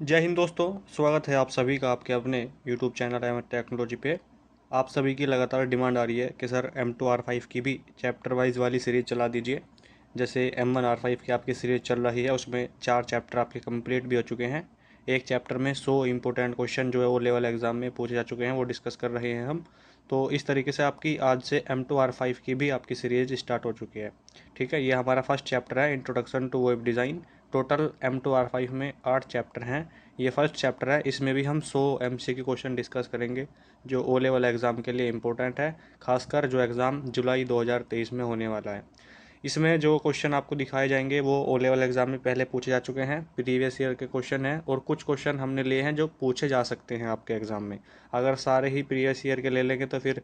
जय हिंद दोस्तों। स्वागत है आप सभी का आपके अपने यूट्यूब चैनल एम टेक्नोलॉजी पे। आप सभी की लगातार डिमांड आ रही है कि सर M2R5 की भी चैप्टर वाइज वाली सीरीज़ चला दीजिए। जैसे M1R5 की आपकी सीरीज़ चल रही है, उसमें 4 चैप्टर आपके कंप्लीट भी हो चुके हैं। एक चैप्टर में 100 इंपॉर्टेंट क्वेश्चन जो है वो लेवल एग्ज़ाम में पूछे जा चुके हैं, वो डिस्कस कर रहे हैं हम। तो इस तरीके से आपकी आज से M2R5 की भी आपकी सीरीज़ स्टार्ट हो चुकी है। ठीक है, ये हमारा फर्स्ट चैप्टर है, introduction to web design. Total M2R5 में 8 चैप्टर हैं। ये फर्स्ट चैप्टर है, इसमें भी हम 100 MCQ क्वेश्चन डिस्कस करेंगे जो ओ लेवल एग्ज़ाम के लिए इम्पोर्टेंट है, खासकर जो एग्ज़ाम जुलाई 2023 में होने वाला है। इसमें जो क्वेश्चन आपको दिखाए जाएंगे वो ओ लेवल एग्ज़ाम में पहले पूछे जा चुके हैं, प्रीवियस ईयर के क्वेश्चन हैं, और कुछ क्वेश्चन हमने लिए हैं जो पूछे जा सकते हैं आपके एग्ज़ाम में। अगर सारे ही प्रीवियस ईयर के ले लेंगे तो फिर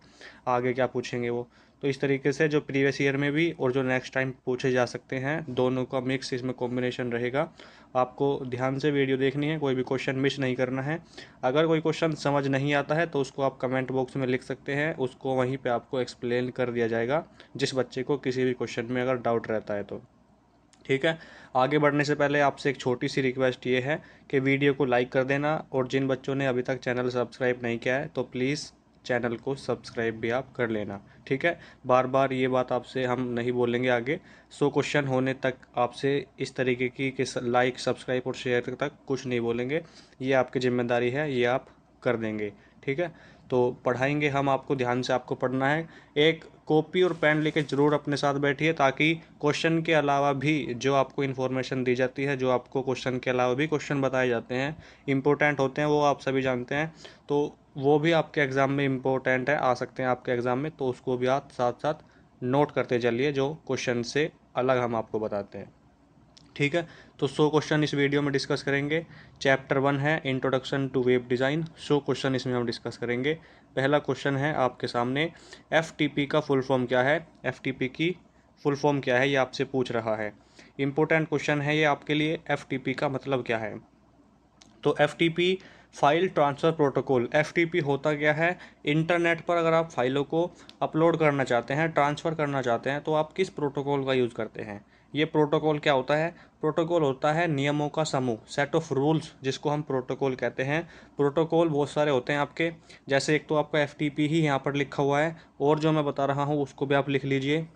आगे क्या पूछेंगे वो। तो इस तरीके से जो प्रीवियस ईयर में भी और जो नेक्स्ट टाइम पूछे जा सकते हैं, दोनों का मिक्स इसमें कॉम्बिनेशन रहेगा। आपको ध्यान से वीडियो देखनी है, कोई भी क्वेश्चन मिस नहीं करना है। अगर कोई क्वेश्चन समझ नहीं आता है तो उसको आप कमेंट बॉक्स में लिख सकते हैं, उसको वहीं पे आपको एक्सप्लेन कर दिया जाएगा, जिस बच्चे को किसी भी क्वेश्चन में अगर डाउट रहता है तो। ठीक है, आगे बढ़ने से पहले आपसे एक छोटी सी रिक्वेस्ट ये है कि वीडियो को लाइक कर देना, और जिन बच्चों ने अभी तक चैनल सब्सक्राइब नहीं किया है तो प्लीज़ चैनल को सब्सक्राइब भी आप कर लेना। ठीक है, बार बार ये बात आपसे हम नहीं बोलेंगे आगे। 100 क्वेश्चन होने तक आपसे इस तरीके की कि लाइक सब्सक्राइब और शेयर तक कुछ नहीं बोलेंगे। ये आपकी जिम्मेदारी है, ये आप कर देंगे। ठीक है, तो पढ़ाएंगे हम आपको, ध्यान से आपको पढ़ना है। एक कॉपी और पेन लेके ज़रूर अपने साथ बैठिए, ताकि क्वेश्चन के अलावा भी जो आपको इन्फॉर्मेशन दी जाती है, जो आपको क्वेश्चन के अलावा भी क्वेश्चन बताए जाते हैं, इंपॉर्टेंट होते हैं, वो आप सभी जानते हैं। तो वो भी आपके एग्ज़ाम में इंपॉर्टेंट है, आ सकते हैं आपके एग्ज़ाम में, तो उसको भी आप साथ साथ नोट करते चलिए जो क्वेश्चन से अलग हम आपको बताते हैं। ठीक है, तो 100 क्वेश्चन इस वीडियो में डिस्कस करेंगे। चैप्टर 1 है introduction to web design. 100 question इसमें हम डिस्कस करेंगे। पहला क्वेश्चन है आपके सामने, FTP का फुल फॉर्म क्या है। FTP की फुल फॉर्म क्या है, ये आपसे पूछ रहा है। इंपॉर्टेंट क्वेश्चन है ये आपके लिए। FTP का मतलब क्या है। तो FTP file transfer protocol. FTP होता क्या है, इंटरनेट पर अगर आप फाइलों को अपलोड करना चाहते हैं, ट्रांसफ़र करना चाहते हैं, तो आप किस प्रोटोकॉल का यूज़ करते हैं। ये प्रोटोकॉल क्या होता है, प्रोटोकॉल होता है नियमों का समूह, सेट ऑफ रूल्स, जिसको हम प्रोटोकॉल कहते हैं। प्रोटोकॉल बहुत सारे होते हैं आपके, जैसे एक तो आपका FTP ही यहाँ पर लिखा हुआ है, और जो मैं बता रहा हूँ उसको भी आप लिख लीजिए।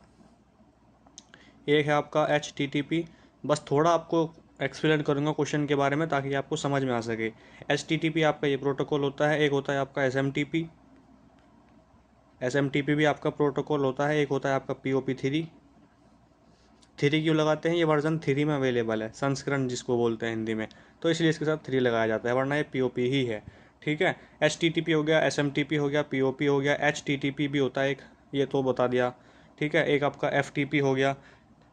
एक है आपका HTTP। बस थोड़ा आपको एक्सप्लेन करूँगा क्वेश्चन के बारे में ताकि आपको समझ में आ सके। HTTP आपका ये प्रोटोकॉल होता है। एक होता है आपका SMTP। SMTP भी आपका प्रोटोकॉल होता है। एक होता है आपका POP3। थ्री क्यों लगाते हैं, ये वर्जन 3 में अवेलेबल है, संस्करण जिसको बोलते हैं हिंदी में, तो इसलिए इसके साथ 3 लगाया जाता है, वरना ये POP ही है। ठीक है, HTTP हो गया, SMTP हो गया, POP हो गया, HTTP भी होता है एक, ये तो बता दिया। ठीक है, एक आपका FTP हो गया।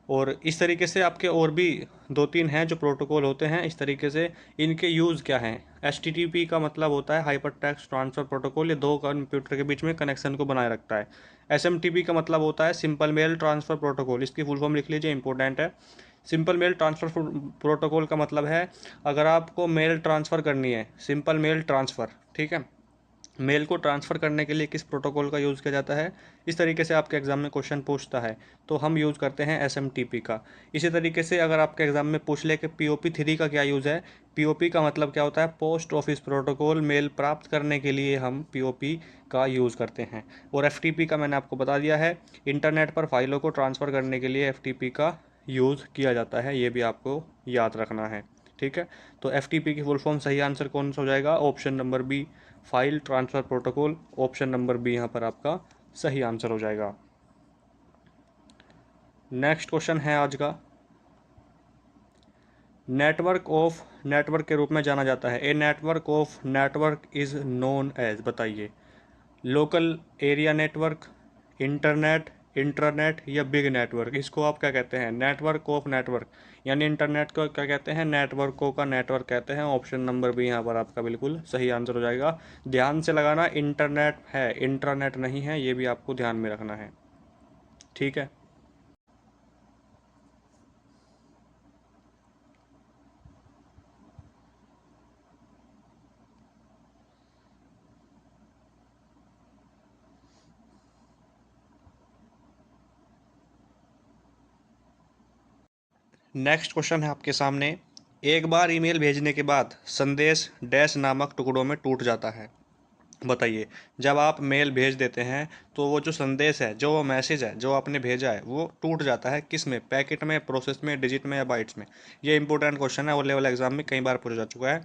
और इस तरीके से आपके और भी 2-3 हैं जो प्रोटोकॉल होते हैं इस तरीके से। इनके यूज़ क्या हैं, HTTP का मतलब होता है हाइपर टेक्स्ट ट्रांसफ़र प्रोटोकॉल, ये दो कंप्यूटर के बीच में कनेक्शन को बनाए रखता है। SMTP का मतलब होता है सिंपल मेल ट्रांसफ़र प्रोटोकॉल, इसकी फुल फॉर्म लिख लीजिए, इंपॉर्टेंट है। सिंपल मेल ट्रांसफ़र प्रोटोकॉल का मतलब है अगर आपको मेल ट्रांसफ़र करनी है, सिंपल मेल ट्रांसफ़र, ठीक है, मेल को ट्रांसफ़र करने के लिए किस प्रोटोकॉल का यूज़ किया जाता है, इस तरीके से आपके एग्ज़ाम में क्वेश्चन पूछता है, तो हम यूज़ करते हैं SMTP का। इसी तरीके से अगर आपके एग्ज़ाम में पूछ ले कि POP3 का क्या यूज़ है, POP का मतलब क्या होता है, पोस्ट ऑफिस प्रोटोकॉल, मेल प्राप्त करने के लिए हम POP का यूज़ करते हैं। और FTP का मैंने आपको बता दिया है, इंटरनेट पर फाइलों को ट्रांसफ़र करने के लिए FTP का यूज़ किया जाता है, ये भी आपको याद रखना है। ठीक है, तो FTP की फुल फॉर्म सही आंसर कौन सा हो जाएगा, option number B, file transfer protocol. Option number B यहाँ पर आपका सही आंसर हो जाएगा। नेक्स्ट क्वेश्चन है आज का, नेटवर्क ऑफ नेटवर्क के रूप में जाना जाता है। A network of network is known as, बताइए, local area network, internet, internet या बिग नेटवर्क, इसको आप क्या कहते हैं, नेटवर्क ऑफ नेटवर्क, यानी इंटरनेट को क्या कहते हैं, नेटवर्कों का नेटवर्क कहते हैं। ऑप्शन नंबर बी यहाँ पर आपका बिल्कुल सही आंसर हो जाएगा। ध्यान से लगाना, इंटरनेट है, इंटरनेट नहीं है, ये भी आपको ध्यान में रखना है। ठीक है, नेक्स्ट क्वेश्चन है आपके सामने, एक बार ईमेल भेजने के बाद संदेश डैश नामक टुकड़ों में टूट जाता है। बताइए, जब आप मेल भेज देते हैं तो वो जो संदेश है, जो वो मैसेज है जो आपने भेजा है, वो टूट जाता है किस में? पैकेट में, प्रोसेस में, डिजिट में या बाइट्स में? ये इंपॉर्टेंट क्वेश्चन है और लेवल एग्जाम में कई बार पूछा जा चुका है।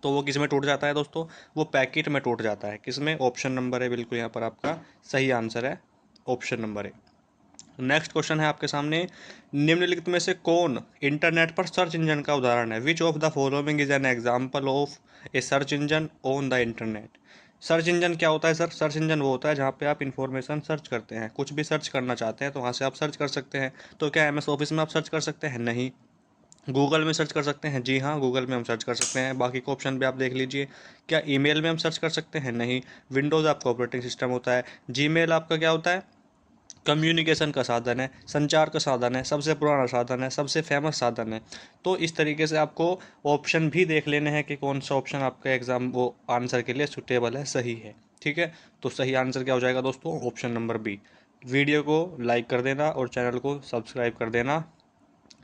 तो वो किस में टूट जाता है दोस्तों? वो पैकेट में टूट जाता है। किस में? ऑप्शन नंबर है बिल्कुल यहाँ पर आपका सही आंसर है, ऑप्शन नंबर है। नेक्स्ट क्वेश्चन है आपके सामने, निम्नलिखित में से कौन इंटरनेट पर सर्च इंजन का उदाहरण है? Which of the following is an example of A search engine on the internet? Search engine क्या होता है सर? सर्च इंजन वो होता है जहाँ पे आप इन्फॉर्मेशन सर्च करते हैं, कुछ भी सर्च करना चाहते हैं तो वहाँ से आप सर्च कर सकते हैं। तो क्या MS ऑफिस में आप सर्च कर सकते हैं? नहीं। गूगल में सर्च कर सकते हैं? जी हाँ, गूगल में हम सर्च कर सकते हैं। बाकी के ऑप्शन भी आप देख लीजिए। क्या ईमेल में हम सर्च कर सकते हैं? नहीं। विंडोज़ आपका ऑपरेटिंग सिस्टम होता है। जीमेल आपका क्या होता है? कम्युनिकेशन का साधन है, संचार का साधन है, सबसे पुराना साधन है, सबसे फेमस साधन है। तो इस तरीके से आपको ऑप्शन भी देख लेने हैं कि कौन सा ऑप्शन आपका एग्जाम वो आंसर के लिए सुटेबल है, सही है। ठीक है, तो सही आंसर क्या हो जाएगा दोस्तों? Option number B. वीडियो को लाइक कर देना और चैनल को सब्सक्राइब कर देना।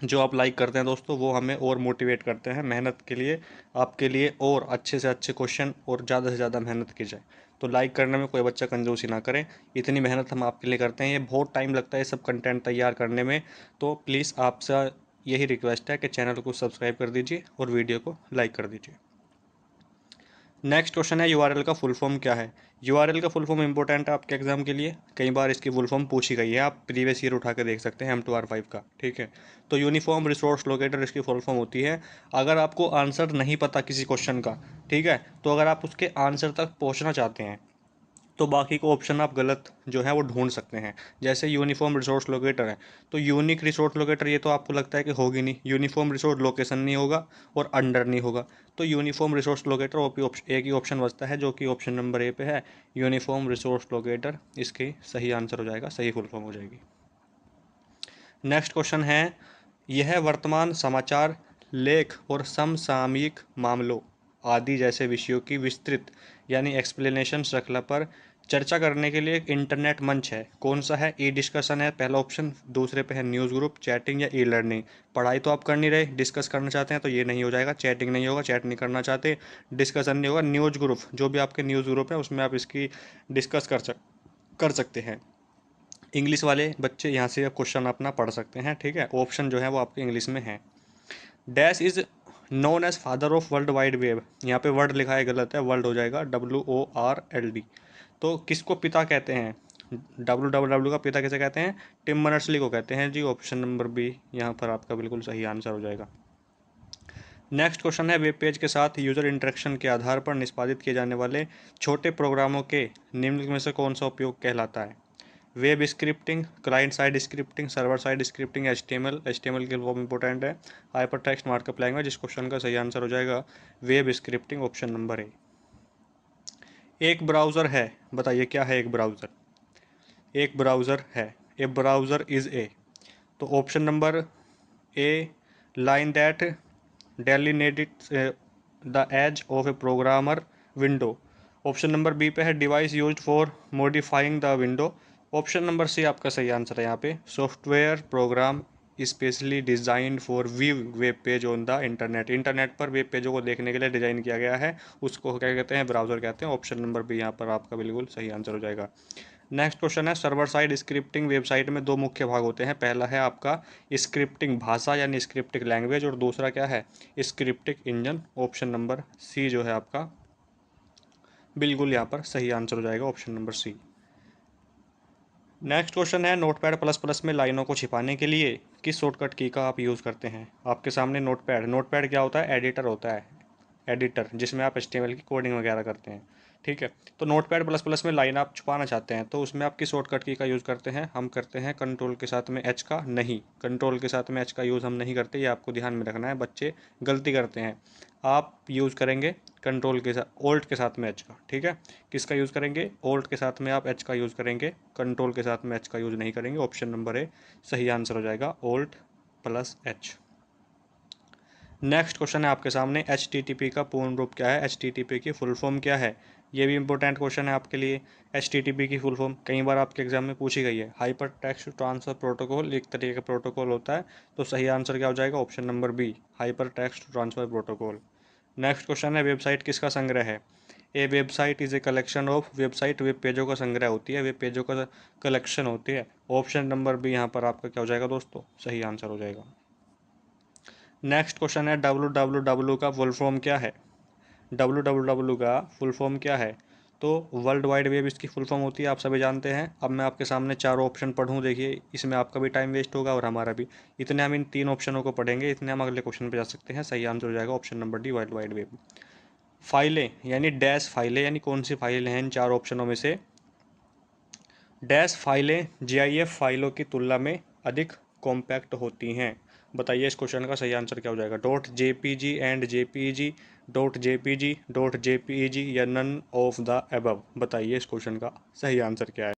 जो आप लाइक करते हैं दोस्तों वो हमें और मोटिवेट करते हैं मेहनत के लिए, आपके लिए और अच्छे से अच्छे क्वेश्चन और ज़्यादा से ज़्यादा मेहनत की जाए। तो लाइक करने में कोई बच्चा कंजूसी ना करें, इतनी मेहनत हम आपके लिए करते हैं, ये बहुत टाइम लगता है सब कंटेंट तैयार करने में। तो प्लीज़ आपसे यही रिक्वेस्ट है कि चैनल को सब्सक्राइब कर दीजिए और वीडियो को लाइक कर दीजिए। नेक्स्ट क्वेश्चन है, यूआरएल का फुल फॉर्म क्या है? यूआरएल का फुल फॉर्म इंपॉर्टेंट है आपके एग्जाम के लिए, कई बार इसकी फुल फॉर्म पूछी गई है, आप प्रीवियस ईयर उठा के देख सकते हैं M2R5 का। ठीक है, तो यूनिफॉर्म रिसोर्स लोकेटर इसकी फुल फॉर्म होती है। अगर आपको आंसर नहीं पता किसी क्वेश्चन का, ठीक है, तो अगर आप उसके आंसर तक पहुंचना चाहते हैं तो बाकी को ऑप्शन आप गलत जो है वो ढूंढ सकते हैं। जैसे यूनिफॉर्म रिसोर्स लोकेटर है, तो यूनिक रिसोर्स लोकेटर ये तो आपको लगता है कि होगी नहीं, यूनिफॉर्म रिसोर्स लोकेशन नहीं होगा और अंडर नहीं होगा। तो यूनिफॉर्म रिसोर्स लोकेटर एक ही ऑप्शन बचता है जो कि ऑप्शन नंबर ए पे है, यूनिफॉर्म रिसोर्स लोकेटर इसकी सही आंसर हो जाएगा, सही फुल फॉर्म हो जाएगी। नेक्स्ट क्वेश्चन है, यह वर्तमान समाचार लेख और समसामयिक मामलों आदि जैसे विषयों की विस्तृत यानी एक्सप्लेनेशन श्रृंखला पर चर्चा करने के लिए एक इंटरनेट मंच है। कौन सा है? ई डिस्कशन है पहला ऑप्शन, दूसरे पे है न्यूज़ ग्रुप, चैटिंग या ई लर्निंग। पढ़ाई तो आप कर नहीं रहे, डिस्कस करना चाहते हैं तो ये नहीं हो जाएगा, चैटिंग नहीं होगा, चैट नहीं करना चाहते, डिस्कशन नहीं होगा, न्यूज़ ग्रुप जो भी आपके न्यूज़ ग्रुप है उसमें आप इसकी डिस्कस कर सकते हैं। इंग्लिश वाले बच्चे यहाँ से क्वेश्चन अपना पढ़ सकते हैं। ठीक है, ऑप्शन जो है वो आपके इंग्लिश में है। Dash is known as father of world wide web, यहाँ पे वर्ड लिखा है गलत है, वर्ल्ड हो जाएगा WORLD। तो किसको पिता कहते हैं? WWW का पिता किसे कहते हैं? टिम बर्नर्स-ली को कहते हैं जी, ऑप्शन नंबर बी यहाँ पर आपका बिल्कुल सही आंसर हो जाएगा। नेक्स्ट क्वेश्चन है, वेब पेज के साथ यूजर इंटरेक्शन के आधार पर निष्पादित किए जाने वाले छोटे प्रोग्रामों के निम्न में से कौन सा उपयोग कहलाता है? Web scripting, client side scripting, server side scripting, HTML के फॉर्म इंपॉर्टेंट है, हाइपर टेक्स्ट मार्कअप लैंग्वेज। इस क्वेश्चन का सही आंसर हो जाएगा वेब स्क्रिप्टिंग, ऑप्शन नंबर ए। एक ब्राउज़र है, बताइए क्या है एक ब्राउज़र? एक ब्राउज़र है, ए ब्राउज़र इज़ ए। तो option number A, line that delineated the edge of a programmer window. Option number B पे है device used for modifying the window. Option number C आपका सही आंसर है यहाँ पे, software program specially designed for view web page on the internet. Internet पर web पेजों को देखने के लिए डिज़ाइन किया गया है, उसको क्या कहते हैं? ब्राउज़र कहते हैं। ऑप्शन नंबर बी यहाँ पर आपका बिल्कुल सही आंसर हो जाएगा। नेक्स्ट क्वेश्चन है, सर्वर साइड स्क्रिप्टिंग वेबसाइट में दो मुख्य भाग होते हैं, पहला है आपका स्क्रिप्टिंग भाषा यानी स्क्रिप्टिंग लैंग्वेज और दूसरा क्या है? Scripting engine. Option number C जो है आपका बिल्कुल यहाँ पर सही आंसर हो जाएगा, option number C. Next question है, नोटपैड प्लस प्लस में लाइनों को छिपाने के लिए किस शॉर्टकट की का आप यूज़ करते हैं? आपके सामने नोटपैड क्या होता है? एडिटर होता है, एडिटर जिसमें आप HTML की कोडिंग वगैरह करते हैं। ठीक है, तो नोटपैड प्लस प्लस में लाइन आप छुपाना चाहते हैं तो उसमें आप किस शॉर्टकट की का यूज़ करते हैं? हम करते हैं कंट्रोल के साथ में H का, नहीं, कंट्रोल के साथ में H का यूज़ हम नहीं करते, ये आपको ध्यान में रखना है, बच्चे गलती करते हैं। आप यूज़ करेंगे कंट्रोल के साथ, ओल्ट के साथ में H का। ठीक है, किसका यूज़ करेंगे? ओल्ट के साथ में आप H का यूज़ करेंगे, कंट्रोल के साथ में H का यूज़ नहीं करेंगे। ऑप्शन नंबर ए सही आंसर हो जाएगा, ओल्ट प्लस H। नेक्स्ट क्वेश्चन है आपके सामने, HTTP का पूर्ण रूप क्या है, HTTP की फुल फॉर्म क्या है। ये भी इंपॉर्टेंट क्वेश्चन है आपके लिए। HTTP की फुल फॉर्म कई बार आपके एग्जाम में पूछी गई है। हाइपर टेक्स्ट ट्रांसफर प्रोटोकॉल एक तरीके का प्रोटोकॉल होता है। तो सही आंसर क्या हो जाएगा, option number B, hypertext transfer protocol. Next question है, वेबसाइट किसका संग्रह है। ए website is a collection of, website web पेजों का संग्रह होती है, वेब पेजों का कलेक्शन होती है। ऑप्शन नंबर बी यहाँ पर आपका क्या हो जाएगा दोस्तों, सही आंसर हो जाएगा। नेक्स्ट क्वेश्चन है, www का फुल फॉर्म क्या है। www का फुल फॉर्म क्या है, तो वर्ल्ड वाइड वेब इसकी फुल फॉर्म होती है, आप सभी जानते हैं। अब मैं आपके सामने चारों ऑप्शन पढ़ूँ, देखिए इसमें आपका भी टाइम वेस्ट होगा और हमारा भी। इतने हम इन 3 ऑप्शनों को पढ़ेंगे, इतने हम अगले क्वेश्चन पे जा सकते हैं। सही आंसर हो जाएगा option number D, world wide web. फाइलें यानी डैश फाइलें, यानी कौन सी फाइलें हैं इन 4 ऑप्शनों में से। डैश फाइलें GIF फाइलों की तुलना में अधिक कॉम्पैक्ट होती हैं। बताइए इस क्वेश्चन का सही आंसर क्या हो जाएगा। .jpg and JPEG, .jpg, .jpeg या नन ऑफ द अबव। बताइए इस क्वेश्चन का सही आंसर क्या है।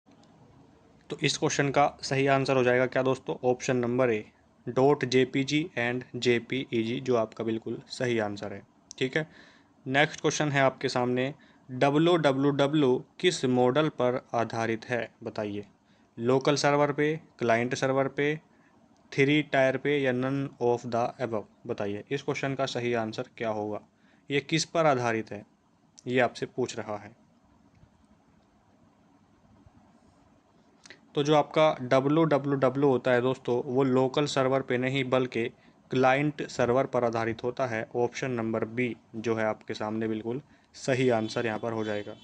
तो इस क्वेश्चन का सही आंसर हो जाएगा क्या दोस्तों, option number A, .jpg and JPEG, जो आपका बिल्कुल सही आंसर है। ठीक है। नेक्स्ट क्वेश्चन है आपके सामने, www किस मॉडल पर आधारित है। बताइए, लोकल सर्वर पे, क्लाइंट सर्वर पे, 3 टायर पे या नन ऑफ द अबव। बताइए इस क्वेश्चन का सही आंसर क्या होगा, ये किस पर आधारित है, ये आपसे पूछ रहा है। तो जो आपका www होता है दोस्तों, वो लोकल सर्वर पे नहीं बल्कि क्लाइंट सर्वर पर आधारित होता है। ऑप्शन नंबर बी जो है आपके सामने बिल्कुल सही आंसर यहाँ पर हो जाएगा।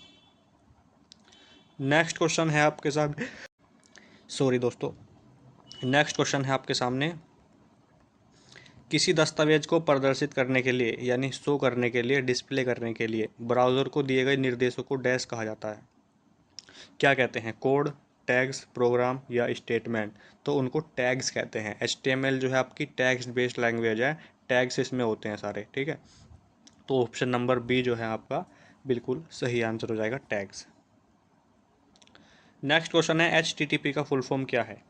नेक्स्ट क्वेश्चन है आपके सामने, सॉरी दोस्तों, नेक्स्ट क्वेश्चन है आपके सामने, किसी दस्तावेज को प्रदर्शित करने के लिए यानी शो करने के लिए, डिस्प्ले करने के लिए ब्राउज़र को दिए गए निर्देशों को डैश कहा जाता है। क्या कहते हैं, कोड, टैग्स, प्रोग्राम या स्टेटमेंट। तो उनको टैग्स कहते हैं। HTML जो है आपकी टैग्स बेस्ड लैंग्वेज है, टैग्स इसमें होते हैं सारे। ठीक है, तो ऑप्शन नंबर बी जो है आपका बिल्कुल सही आंसर हो जाएगा, टैग्स। नेक्स्ट क्वेश्चन है, HTTP का फुल फॉर्म क्या है।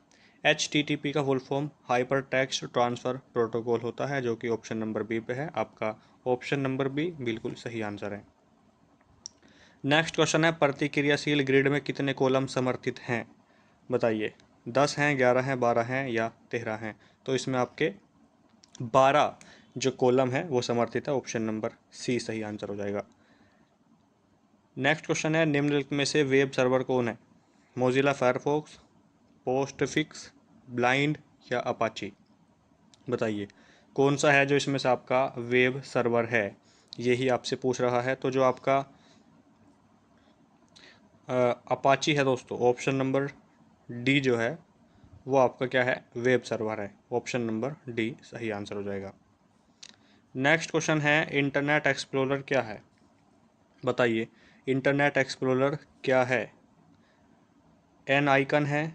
HTTP का full form hyper text transfer protocol होता है, जो कि ऑप्शन नंबर बी पे है। आपका ऑप्शन नंबर बी बिल्कुल सही आंसर है। नेक्स्ट क्वेश्चन है, प्रतिक्रियाशील ग्रिड में कितने कॉलम समर्थित हैं। बताइए, 10 हैं, 11 हैं, 12 हैं या 13 हैं। तो इसमें आपके 12 जो कॉलम है वो समर्थित है। ऑप्शन नंबर सी सही आंसर हो जाएगा। नेक्स्ट क्वेश्चन है, निम्नलिखित में से वेब सर्वर कौन है। मोजिला फायरफॉक्स, पोस्टफिक्स, ब्लाइंड या अपाची। बताइए कौन सा है जो इसमें से आपका वेब सर्वर है, यही आपसे पूछ रहा है। तो जो आपका अपाची है दोस्तों, ऑप्शन नंबर डी जो है वो आपका क्या है, वेब सर्वर है। ऑप्शन नंबर डी सही आंसर हो जाएगा। नेक्स्ट क्वेश्चन है, इंटरनेट एक्सप्लोरर क्या है। बताइए इंटरनेट एक्सप्लोरर क्या है। एन आइकन है,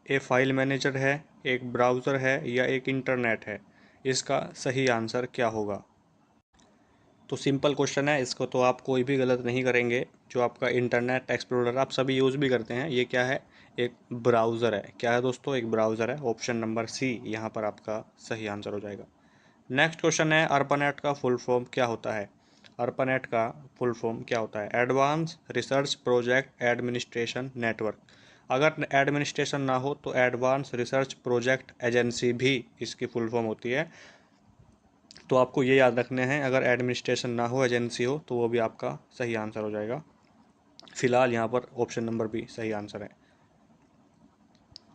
ए फाइल मैनेजर है, एक ब्राउज़र है या एक इंटरनेट है। इसका सही आंसर क्या होगा। तो सिंपल क्वेश्चन है, इसको तो आप कोई भी गलत नहीं करेंगे। जो आपका इंटरनेट एक्सप्लोरर आप सभी यूज़ भी करते हैं, ये क्या है, एक ब्राउज़र है। क्या है दोस्तों, एक ब्राउज़र है। ऑप्शन नंबर सी यहाँ पर आपका सही आंसर हो जाएगा। नेक्स्ट क्वेश्चन है, ARPANET का फुल फॉर्म क्या होता है। ARPANET का फुल फॉर्म क्या होता है, advance research project administration network. अगर एडमिनिस्ट्रेशन ना हो तो एडवांस रिसर्च प्रोजेक्ट एजेंसी भी इसकी फुल फॉर्म होती है। तो आपको ये याद रखने हैं, अगर एडमिनिस्ट्रेशन ना हो, एजेंसी हो, तो वो भी आपका सही आंसर हो जाएगा। फिलहाल यहाँ पर ऑप्शन नंबर बी सही आंसर है।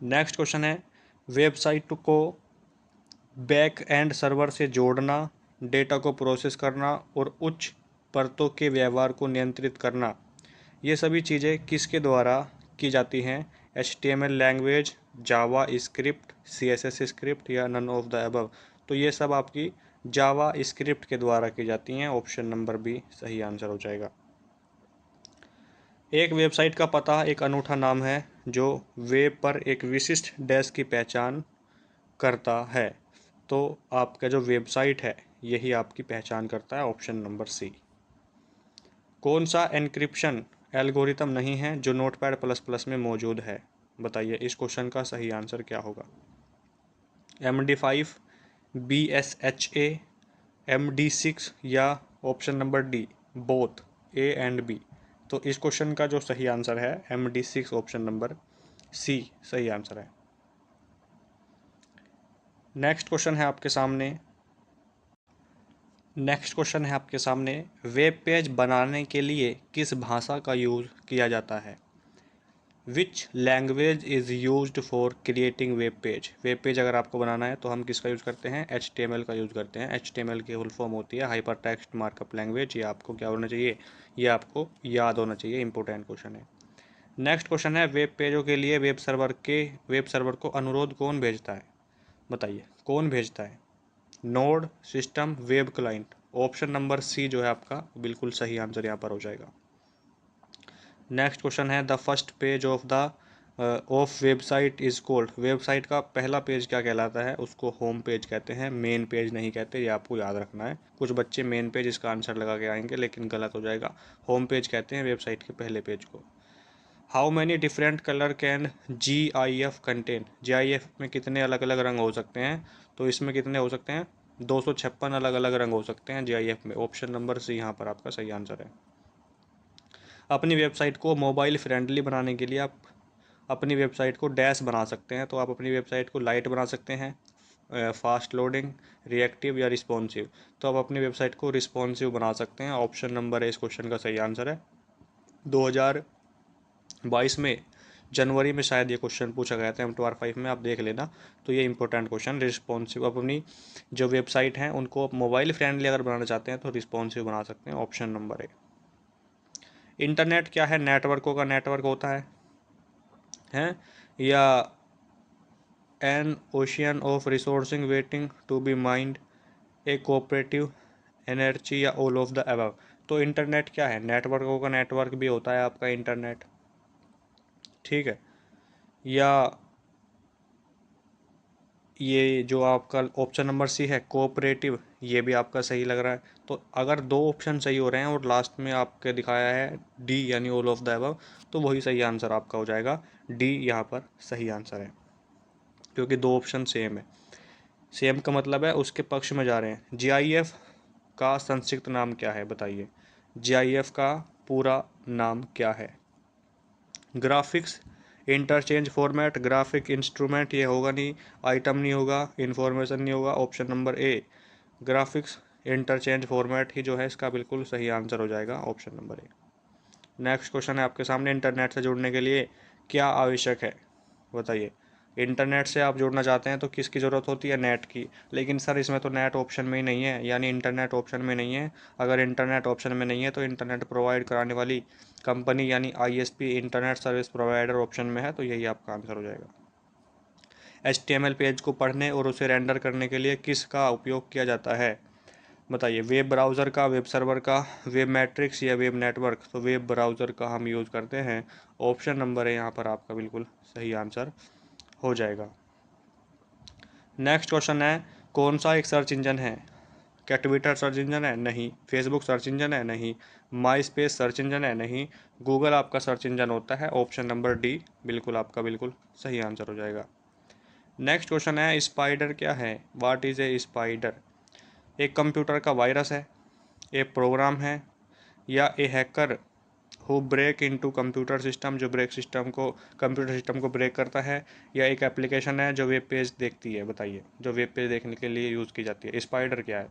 नेक्स्ट क्वेश्चन है, वेबसाइट को बैक एंड सर्वर से जोड़ना, डेटा को प्रोसेस करना और उच्च परतों के व्यवहार को नियंत्रित करना, ये सभी चीज़ें किसके द्वारा की जाती हैं। HTML लैंग्वेज, जावा स्क्रिप्ट, CSS स्क्रिप्ट या नन ऑफ द अबव। तो ये सब आपकी जावा स्क्रिप्ट के द्वारा की जाती हैं। ऑप्शन नंबर बी सही आंसर हो जाएगा। एक वेबसाइट का पता एक अनूठा नाम है जो वेब पर एक विशिष्ट डैश की पहचान करता है। तो आपका जो वेबसाइट है यही आपकी पहचान करता है। Option number C. कौन सा एन्क्रिप्शन एल्गोरिथम नहीं है जो नोटपैड प्लस प्लस में मौजूद है। बताइए इस क्वेश्चन का सही आंसर क्या होगा। MD5, BSHA, MD6 या option number D both, A and B. तो इस क्वेश्चन का जो सही आंसर है MD6 ऑप्शन नंबर सी सही आंसर है। नेक्स्ट क्वेश्चन है आपके सामने। वेब पेज बनाने के लिए किस भाषा का यूज़ किया जाता है? Which language is used for creating web page. Web page अगर आपको बनाना है तो हम किसका यूज़ करते हैं? HTML का यूज़ करते हैं। HTML की फुल फॉर्म होती है हाइपर टेक्स्ट मार्कअप लैंग्वेज। ये आपको क्या होना चाहिए? ये आपको याद होना चाहिए। इंपॉर्टेंट क्वेश्चन है। नेक्स्ट क्वेश्चन है, वेब पेजों के लिए वेब सर्वर को अनुरोध कौन भेजता है? बताइए कौन भेजता है? Node, system, web client. Option number C जो है आपका बिल्कुल सही आंसर यहाँ पर हो जाएगा। नेक्स्ट क्वेश्चन है, the first page of website is cold. Website का पहला पेज क्या कहलाता है? उसको होम पेज कहते हैं, मेन पेज नहीं कहते। ये आपको याद रखना है। कुछ बच्चे मेन पेज इसका आंसर लगा के आएंगे लेकिन गलत हो जाएगा। होम पेज कहते हैं वेबसाइट के पहले पेज को। How many different colour can GIF contain. GIF में कितने अलग अलग रंग हो सकते हैं? तो इसमें कितने हो सकते हैं? 256 अलग अलग रंग हो सकते हैं GIF में। ऑप्शन नंबर सी यहाँ पर आपका सही आंसर है। अपनी वेबसाइट को मोबाइल फ्रेंडली बनाने के लिए आप अपनी वेबसाइट को डैश बना सकते हैं। तो आप अपनी वेबसाइट को लाइट बना सकते हैं, फास्ट लोडिंग, रिएक्टिव या रिस्पॉन्सिव। तो आप अपनी वेबसाइट को रिस्पॉन्सिव बना सकते हैं। ऑप्शन नंबर है इस क्वेश्चन का सही आंसर है। 2022 में जनवरी में शायद ये क्वेश्चन पूछा गया था M2R5 में, आप देख लेना। तो ये इंपॉर्टेंट क्वेश्चन, रिस्पॉन्सिव। अपनी जो वेबसाइट हैं उनको आप मोबाइल फ्रेंडली अगर बनाना चाहते हैं तो रिस्पॉन्सिव बना सकते हैं। ऑप्शन नंबर है। इंटरनेट क्या है? नेटवर्कों का नेटवर्क होता है हैं या an ocean of resourcing waiting to be mined, a cooperative energy या ऑल ऑफ द अबव। तो इंटरनेट क्या है? नेटवर्कों का नेटवर्क भी होता है आपका इंटरनेट, ठीक है। या ये जो आपका ऑप्शन नंबर सी है कोऑपरेटिव, ये भी आपका सही लग रहा है। तो अगर दो ऑप्शन सही हो रहे हैं और लास्ट में आपके दिखाया है डी यानी ऑल ऑफ द अबव, तो वही सही आंसर आपका हो जाएगा। डी यहाँ पर सही आंसर है क्योंकि दो ऑप्शन सेम है। सेम का मतलब है उसके पक्ष में जा रहे हैं। GIF का संक्षिप्त नाम क्या है? बताइए GIF का पूरा नाम क्या है? Graphics interchange format, graphic instrument, ये होगा नहीं, आइटम नहीं होगा, इंफॉर्मेशन नहीं होगा। Option number A graphics interchange format ही जो है इसका बिल्कुल सही आंसर हो जाएगा। Option number A. Next question है आपके सामने, इंटरनेट से जुड़ने के लिए क्या आवश्यक है? बताइए। इंटरनेट से आप जुड़ना चाहते हैं तो किसकी ज़रूरत होती है? नेट की। लेकिन सर इसमें तो नेट ऑप्शन में ही नहीं है, यानी इंटरनेट ऑप्शन में नहीं है। अगर इंटरनेट ऑप्शन में नहीं है तो इंटरनेट प्रोवाइड कराने वाली कंपनी यानी ISP internet service provider option में है। तो यही आपका आंसर हो जाएगा। HTML पेज को पढ़ने और उसे रेंडर करने के लिए किसका उपयोग किया जाता है? बताइए। वेब ब्राउज़र का, वेब सर्वर का, वेब मैट्रिक्स या वेब नेटवर्क। तो वेब ब्राउज़र का हम यूज़ करते हैं। ऑप्शन नंबर है यहाँ पर आपका बिल्कुल सही आंसर हो जाएगा। नेक्स्ट क्वेश्चन है, कौन सा एक सर्च इंजन है? क्या ट्विटर सर्च इंजन है? नहीं। फेसबुक सर्च इंजन है? नहीं। माई स्पेस सर्च इंजन है? नहीं। गूगल आपका सर्च इंजन होता है। ऑप्शन नंबर डी बिल्कुल आपका बिल्कुल सही आंसर हो जाएगा। नेक्स्ट क्वेश्चन है, स्पाइडर क्या है? What is a spider? एक कंप्यूटर का वायरस है, ए प्रोग्राम है, या a hacker who break into computer system, जो कंप्यूटर सिस्टम को ब्रेक करता है, या एक एप्लीकेशन है जो वेब पेज देखती है। बताइए जो वेब पेज देखने के लिए यूज़ की जाती है। स्पाइडर क्या है?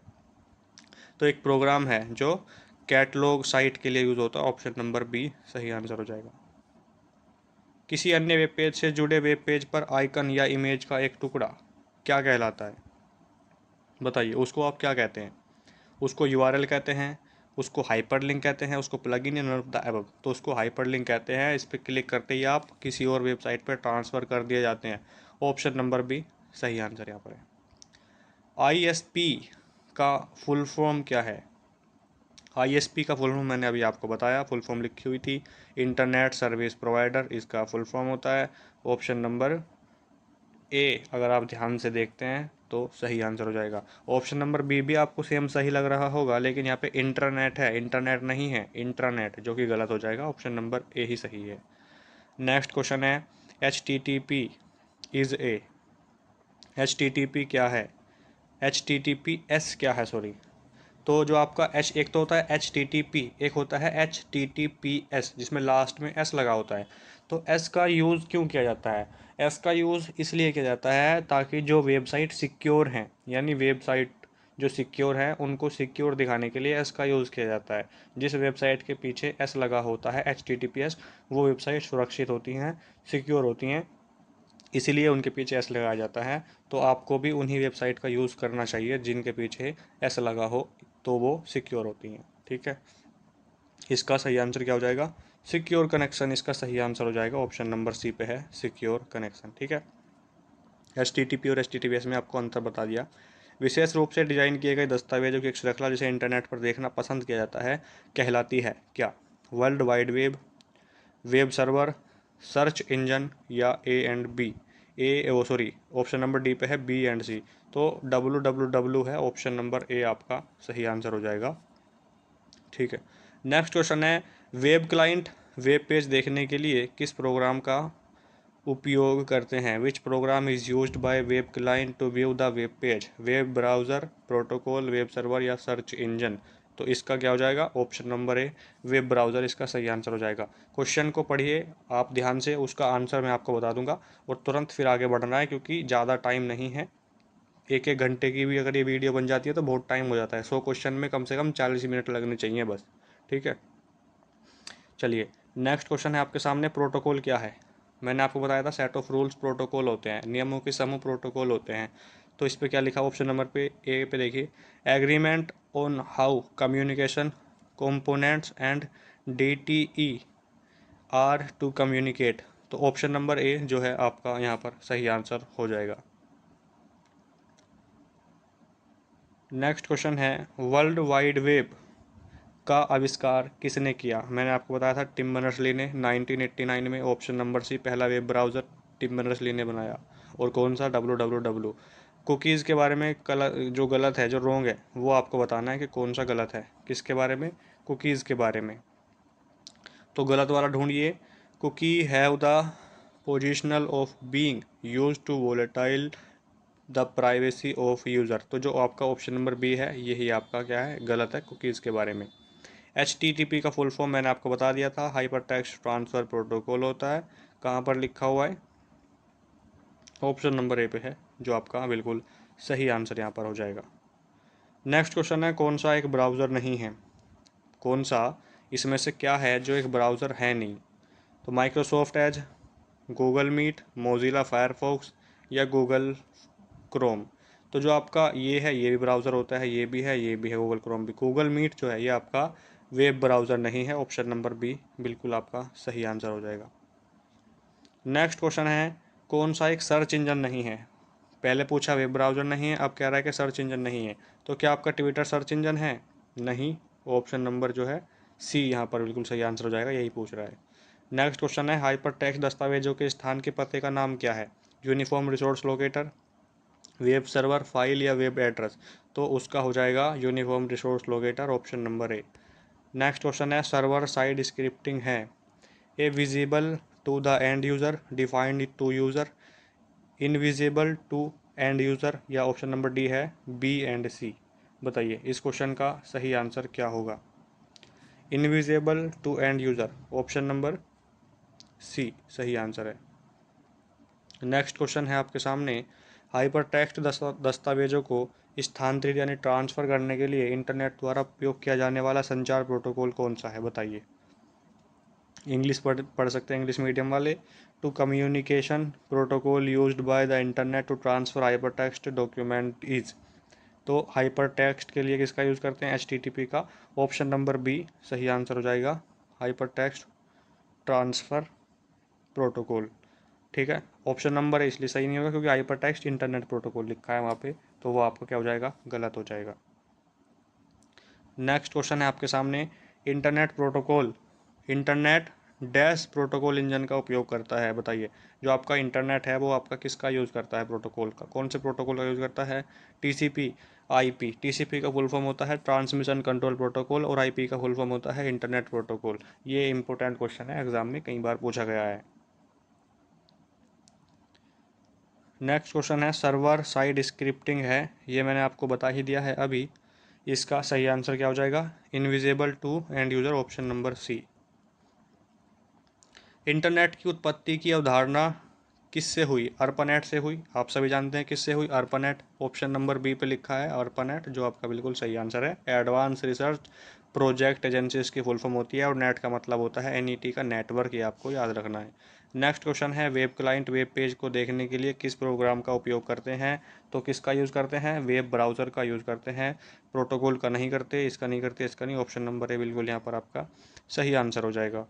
तो एक प्रोग्राम है जो कैटलॉग साइट के लिए यूज़ होता है। ऑप्शन नंबर बी सही आंसर हो जाएगा। किसी अन्य वेब पेज से जुड़े वेब पेज पर आइकन या इमेज का एक टुकड़ा क्या कहलाता है? बताइए उसको आप क्या कहते हैं? उसको URL कहते हैं, उसको हाइपरलिंक कहते हैं, उसको plugin, none of the above. तो उसको हाइपरलिंक कहते हैं। इस पर क्लिक करते ही आप किसी और वेबसाइट पर ट्रांसफ़र कर दिए जाते हैं। ऑप्शन नंबर बी सही आंसर यहाँ पर है। ISP का फुल फॉर्म क्या है? ISP का फुल फॉर्म मैंने अभी आपको बताया, फुल फॉर्म लिखी हुई थी, इंटरनेट सर्विस प्रोवाइडर इसका फुल फॉर्म होता है। ऑप्शन नंबर ए अगर आप ध्यान से देखते हैं तो सही आंसर हो जाएगा। ऑप्शन नंबर बी भी आपको सेम सही लग रहा होगा लेकिन यहाँ पे इंटरनेट है, इंटरनेट नहीं है, इंट्रानेट, जो कि गलत हो जाएगा। ऑप्शन नंबर ए ही सही है। नेक्स्ट क्वेश्चन है, HTTP इज़ ए। HTTP क्या है? HTTPS क्या है? सॉरी, तो जो आपका एक तो होता है HTTP, एक होता है HTTPS जिसमें लास्ट में S लगा होता है। तो S का यूज़ क्यों किया जाता है? S का यूज़ इसलिए किया जाता है ताकि जो वेबसाइट सिक्योर हैं, यानी वेबसाइट जो सिक्योर है उनको सिक्योर दिखाने के लिए S का यूज़ किया जाता है। जिस वेबसाइट के पीछे S लगा होता है HTTPS, वो वेबसाइट सुरक्षित होती हैं, सिक्योर होती हैं, इसीलिए उनके पीछे एस लगाया जाता है। तो आपको भी उन्हीं वेबसाइट का यूज़ करना चाहिए जिनके पीछे एस लगा हो, तो वो सिक्योर होती हैं। ठीक है, इसका सही आंसर क्या हो जाएगा? सिक्योर कनेक्शन इसका सही आंसर हो जाएगा। ऑप्शन नंबर सी पे है सिक्योर कनेक्शन। ठीक है, HTTP और HTTPS में आपको अंतर बता दिया। विशेष रूप से डिजाइन किए गए दस्तावेजों की एक श्रृंखला जिसे इंटरनेट पर देखना पसंद किया जाता है कहलाती है क्या? World wide web, web server, search engine या A&B? ऑप्शन नंबर डी पे है B&C। तो www है, ऑप्शन नंबर ए आपका सही आंसर हो जाएगा। ठीक है, नेक्स्ट क्वेश्चन है वेब क्लाइंट वेब पेज देखने के लिए किस प्रोग्राम का उपयोग करते हैं? Which program is used by web client to view the web page? Web browser, protocol, web server या सर्च इंजन? तो इसका क्या हो जाएगा? Option number A web browser इसका सही आंसर हो जाएगा। क्वेश्चन को पढ़िए आप ध्यान से, उसका आंसर मैं आपको बता दूंगा और तुरंत फिर आगे बढ़ना है क्योंकि ज़्यादा टाइम नहीं है। एक एक घंटे की भी अगर ये वीडियो बन जाती है तो बहुत टाइम हो जाता है। 100 क्वेश्चन में कम से कम 40 मिनट लगने चाहिए बस। ठीक है, चलिए नेक्स्ट क्वेश्चन है आपके सामने, प्रोटोकॉल क्या है? मैंने आपको बताया था सेट ऑफ रूल्स प्रोटोकॉल होते हैं, नियमों के समूह प्रोटोकॉल होते हैं। तो इस पे क्या लिखा? ऑप्शन नंबर पे ए पे देखिए, agreement on how communication components and DTE are to communicate. तो ऑप्शन नंबर ए जो है आपका यहाँ पर सही आंसर हो जाएगा। नेक्स्ट क्वेश्चन है वर्ल्ड वाइड वेब का आविष्कार किसने किया? मैंने आपको बताया था टिम बर्नर्स-ली ने 1989 में। ऑप्शन नंबर सी पहला वेब ब्राउज़र टिम बर्नर्स-ली ने बनाया। और कौन सा? www। कुकीज़ के बारे में जो गलत है, जो रोंग है, वो आपको बताना है कि कौन सा गलत है। किसके बारे में? कुकीज़ के बारे में। तो गलत वाला ढूंढिए। Cookie have the positional of being used to volatile the privacy of user. तो जो आपका ऑप्शन नंबर बी है यही आपका क्या है? गलत है कुकीज़ के बारे में। HTTP का फुल फॉर्म मैंने आपको बता दिया था, हाइपर टेक्स्ट ट्रांसफ़र प्रोटोकॉल होता है। कहाँ पर लिखा हुआ है? ऑप्शन नंबर ए पे है, जो आपका बिल्कुल सही आंसर यहाँ पर हो जाएगा। नेक्स्ट क्वेश्चन है कौन सा एक ब्राउज़र नहीं है? कौन सा इसमें से क्या है जो एक ब्राउज़र है नहीं? तो Microsoft Edge, Google Meet, Mozilla Firefox या गूगल क्रोम। तो जो आपका ये है ये भी ब्राउज़र होता है, ये भी है, ये भी है, गूगल क्रोम भी। गूगल मीट जो है ये आपका वेब ब्राउज़र नहीं है। ऑप्शन नंबर बी बिल्कुल आपका सही आंसर हो जाएगा। नेक्स्ट क्वेश्चन है कौन सा एक सर्च इंजन नहीं है? पहले पूछा वेब ब्राउज़र नहीं है, अब कह रहा है कि सर्च इंजन नहीं है। तो क्या आपका ट्विटर सर्च इंजन है? नहीं। ऑप्शन नंबर जो है सी यहाँ पर बिल्कुल सही आंसर हो जाएगा, यही पूछ रहा है। नेक्स्ट क्वेश्चन है हाइपर टेक्स्ट दस्तावेजों के स्थान के पते का नाम क्या है? Uniform resource locator, web server, file या वेब एड्रेस? तो उसका हो जाएगा uniform resource locator, option number A. Next question है सर्वर साइड स्क्रिप्टिंग है a visible to the end user, defined to user, invisible to end user या option number D है B&C? बताइए इस क्वेश्चन का सही आंसर क्या होगा? Invisible to end user, option number C सही आंसर है। नेक्स्ट क्वेश्चन है आपके सामने हाइपर टेक्स्ट दस्तावेजों को स्थानांतरित यानी ट्रांसफ़र करने के लिए इंटरनेट द्वारा उपयोग किया जाने वाला संचार प्रोटोकॉल कौन सा है? बताइए। इंग्लिश पढ़ सकते हैं इंग्लिश मीडियम वाले। Two communication protocol used by the internet to transfer hyper text document is. तो हाइपर टेक्स्ट के लिए किसका यूज़ करते हैं? HTTP का। ऑप्शन नंबर बी सही आंसर हो जाएगा, हाइपर टेक्स्ट ट्रांसफ़र प्रोटोकॉल। ठीक है, ऑप्शन नंबर है इसलिए सही नहीं होगा क्योंकि हाइपर टेक्स्ट इंटरनेट प्रोटोकॉल लिखा है वहाँ पे, तो वो आपका क्या हो जाएगा? गलत हो जाएगा। नेक्स्ट क्वेश्चन है आपके सामने internet protocol internet dash protocol engine का उपयोग करता है? बताइए जो आपका इंटरनेट है वो आपका किसका यूज़ करता है? प्रोटोकॉल का कौन से प्रोटोकॉल का यूज़ करता है? TCP IP। TCP का फुल फॉर्म होता है ट्रांसमिशन कंट्रोल प्रोटोकॉल और IP का फुल फॉर्म होता है इंटरनेट प्रोटोकॉल। ये इंपॉर्टेंट क्वेश्चन है, एग्जाम में कई बार पूछा गया है। नेक्स्ट क्वेश्चन है सर्वर साइड स्क्रिप्टिंग है, ये मैंने आपको बता ही दिया है अभी। इसका सही आंसर क्या हो जाएगा? Invisible to end user, option number C. Internet की उत्पत्ति की अवधारणा किससे हुई? अर्पानेट से हुई। आप सभी जानते हैं किससे हुई? अर्पानेट, ऑप्शन नंबर बी पे लिखा है अर्पानेट, जो आपका बिल्कुल सही आंसर है। एडवांस रिसर्च प्रोजेक्ट एजेंसी इसकी फुल फॉर्म होती है, और नेट का मतलब होता है एनईटी का नेटवर्क, ये आपको याद रखना है। नेक्स्ट क्वेश्चन है, वेब क्लाइंट वेब पेज को देखने के लिए किस प्रोग्राम का उपयोग करते हैं? तो किसका यूज़ करते हैं? वेब ब्राउज़र का यूज़ करते हैं। प्रोटोकॉल का नहीं करते, इसका नहीं करते, इसका नहीं। ऑप्शन नंबर ए बिल्कुल यहाँ पर आपका सही आंसर हो जाएगा।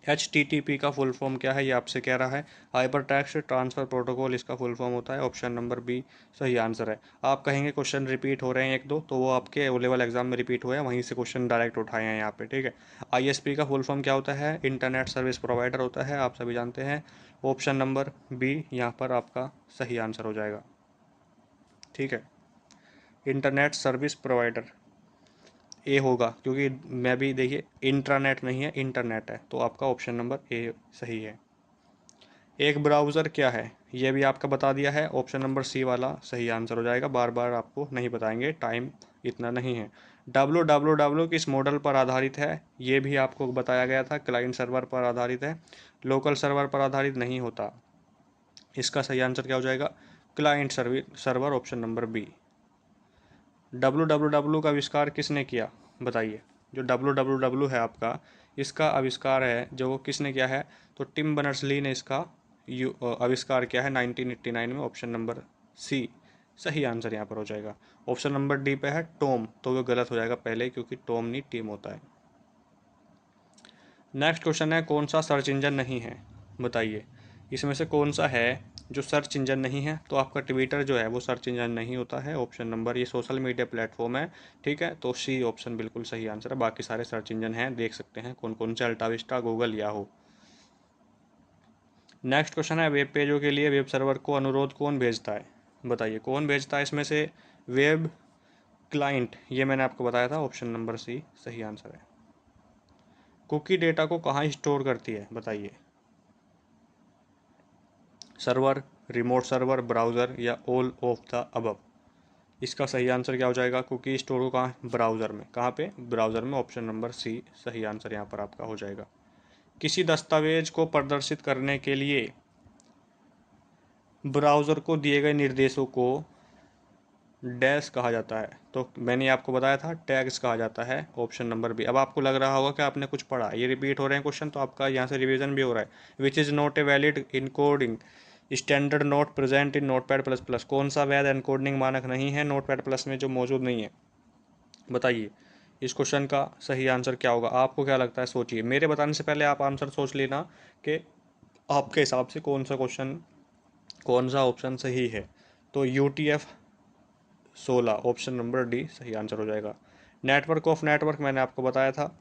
HTTP का फुल फॉर्म क्या है, ये आपसे कह रहा है। हाइपर टेक्स्ट ट्रांसफर प्रोटोकॉल इसका फुल फॉर्म होता है। ऑप्शन नंबर बी सही आंसर है। आप कहेंगे क्वेश्चन रिपीट हो रहे हैं एक दो, तो वो आपके ओ लेवल एग्जाम में रिपीट हुए हैं, वहीं से क्वेश्चन डायरेक्ट उठाए हैं यहाँ पे, ठीक है। ISP का फुल फॉर्म क्या होता है? इंटरनेट सर्विस प्रोवाइडर होता है, आप सभी जानते हैं। ऑप्शन नंबर बी यहाँ पर आपका सही आंसर हो जाएगा, ठीक है। इंटरनेट सर्विस प्रोवाइडर ए होगा, क्योंकि मैं भी देखिए इंट्रानेट नहीं है, इंटरनेट है, तो आपका ऑप्शन नंबर ए सही है। एक ब्राउज़र क्या है? ये भी आपका बता दिया है, ऑप्शन नंबर सी वाला सही आंसर हो जाएगा। बार बार आपको नहीं बताएंगे, टाइम इतना नहीं है। www किस मॉडल पर आधारित है? ये भी आपको बताया गया था, क्लाइंट सर्वर पर आधारित है, लोकल सर्वर पर आधारित नहीं होता। इसका सही आंसर क्या हो जाएगा? Client server, option number B. www का आविष्कार किसने किया? बताइए। जो www है आपका, इसका आविष्कार है जो किसने किया है? तो टिम बर्नर्स-ली ने इसका आविष्कार किया है 1989 में। ऑप्शन नंबर सी सही आंसर यहाँ पर हो जाएगा। ऑप्शन नंबर डी पे है टॉम, तो वो गलत हो जाएगा पहले, क्योंकि टॉम नहीं टीम होता है। नेक्स्ट क्वेश्चन है, कौन सा सर्च इंजन नहीं है? बताइए, इसमें से कौन सा है जो सर्च इंजन नहीं है? तो आपका ट्विटर जो है वो सर्च इंजन नहीं होता है। ऑप्शन नंबर, ये सोशल मीडिया प्लेटफॉर्म है, ठीक है, तो सी ऑप्शन बिल्कुल सही आंसर है। बाकी सारे सर्च इंजन हैं, देख सकते हैं कौन कौन से, AltaVista, Google, Yahoo. Next question है, वेब पेजों के लिए वेब सर्वर को अनुरोध कौन भेजता है? बताइए, कौन भेजता है इसमें से? वेब क्लाइंट, ये मैंने आपको बताया था, ऑप्शन नंबर सी सही आंसर है। कुकी डेटा को कहाँ स्टोर करती है? बताइए। सर्वर, रिमोट सर्वर, ब्राउज़र, या ऑल ऑफ द अबव? इसका सही आंसर क्या हो जाएगा? कुकी स्टोर को कहाँ? ब्राउज़र में। कहाँ पे? ब्राउज़र में। ऑप्शन नंबर सी सही आंसर यहाँ पर आपका हो जाएगा। किसी दस्तावेज को प्रदर्शित करने के लिए ब्राउज़र को दिए गए निर्देशों को डैश कहा जाता है, तो मैंने आपको बताया था टैग्स कहा जाता है। Option number B. अब आपको लग रहा होगा कि आपने कुछ पढ़ा, ये रिपीट हो रहे हैं क्वेश्चन, तो आपका यहाँ से रिवीजन भी हो रहा है। Which is not a valid encoding standard note present in notepad plus plus? कौन सा वैध एनकोडिंग मानक नहीं है नोटपैड प्लस में, जो मौजूद नहीं है? बताइए, इस क्वेश्चन का सही आंसर क्या होगा? आपको क्या लगता है? सोचिए, मेरे बताने से पहले आप आंसर सोच लेना कि आपके हिसाब से कौन सा क्वेश्चन, कौन सा ऑप्शन सही है। तो UTF-16, ऑप्शन नंबर डी सही आंसर हो जाएगा। नेटवर्क ऑफ नेटवर्क मैंने आपको बताया था,